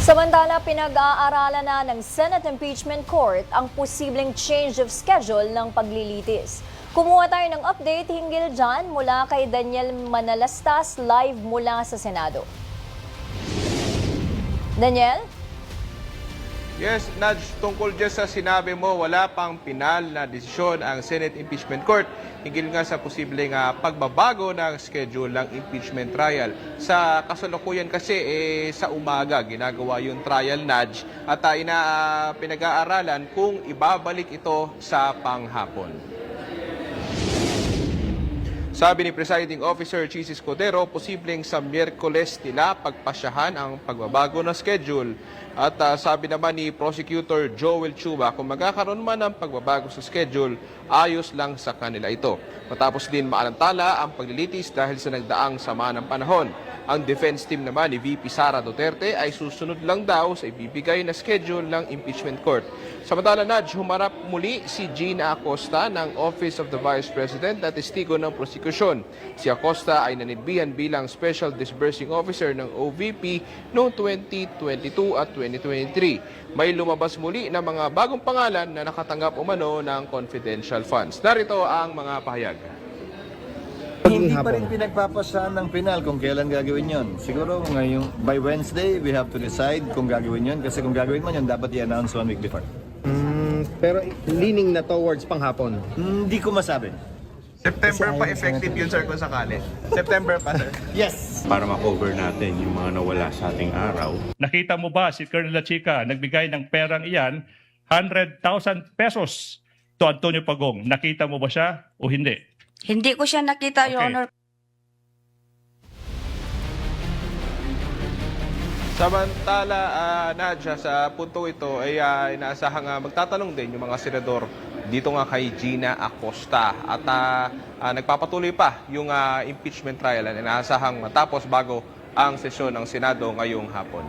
Samantala, pinag-aaralan na ng Senate Impeachment Court ang posibleng change of schedule ng paglilitis. Kumuha tayo ng update hinggil dyan mula kay Daniel Manalastas live mula sa Senado. Daniel? Yes, Nudge, tungkol dyan sa sinabi mo, wala pang pinal na desisyon ang Senate Impeachment Court hinggil nga sa posibleng pagbabago ng schedule ng impeachment trial. Sa kasalukuyan kasi, sa umaga, ginagawa yung trial, Nudge, at pinag-aaralan kung ibabalik ito sa panghapon. Sabi ni Presiding Officer Chis Escudero, posibleng sa Miyerkules nila pagpasyahan ang pagbabago ng schedule. At sabi naman ni Prosecutor Joel Chuba, kung magkakaroon man ng pagbabago sa schedule, ayos lang sa kanila ito. Matapos din maalantala ang paglilitis dahil sa nagdaang sama ng panahon. Ang defense team naman ni VP Sara Duterte ay susunod lang daw sa ibibigay na schedule ng impeachment court. Samantala, Nudge, humarap muli si Gina Acosta ng Office of the Vice President na testigo ng prosekusyon. Si Acosta ay nanilbihan bilang Special Disbursing Officer ng OVP noong 2022 at 2023. May lumabas muli na mga bagong pangalan na nakatanggap umano ng confidential funds. Narito ang mga pahayag. Hindi pa rin pinagpapasahan ng penal kung kailan gagawin yon. Siguro ngayong by Wednesday, we have to decide kung gagawin yon. Kasi kung gagawin man yon, dapat i-announce 1 week before. Pero leaning na towards panghapon. Hindi ko masabi. September pa effective yun, sir, kung sakali. September pa, sir. Yes! Para ma-cover natin yung mga nawala sa ating araw. Nakita mo ba si Colonel Lachica nagbigay ng perang iyan, 100,000 pesos to Antonio Pagong. Nakita mo ba siya o hindi? Hindi ko siya nakita, Your Okay. Honor. Samantala, Nadja, sa punto ito ay inaasahang magtatanong din yung mga senador dito nga kay Gina Acosta. At nagpapatuloy pa yung impeachment trial na inaasahang matapos bago ang sesyon ng Senado ngayong hapon.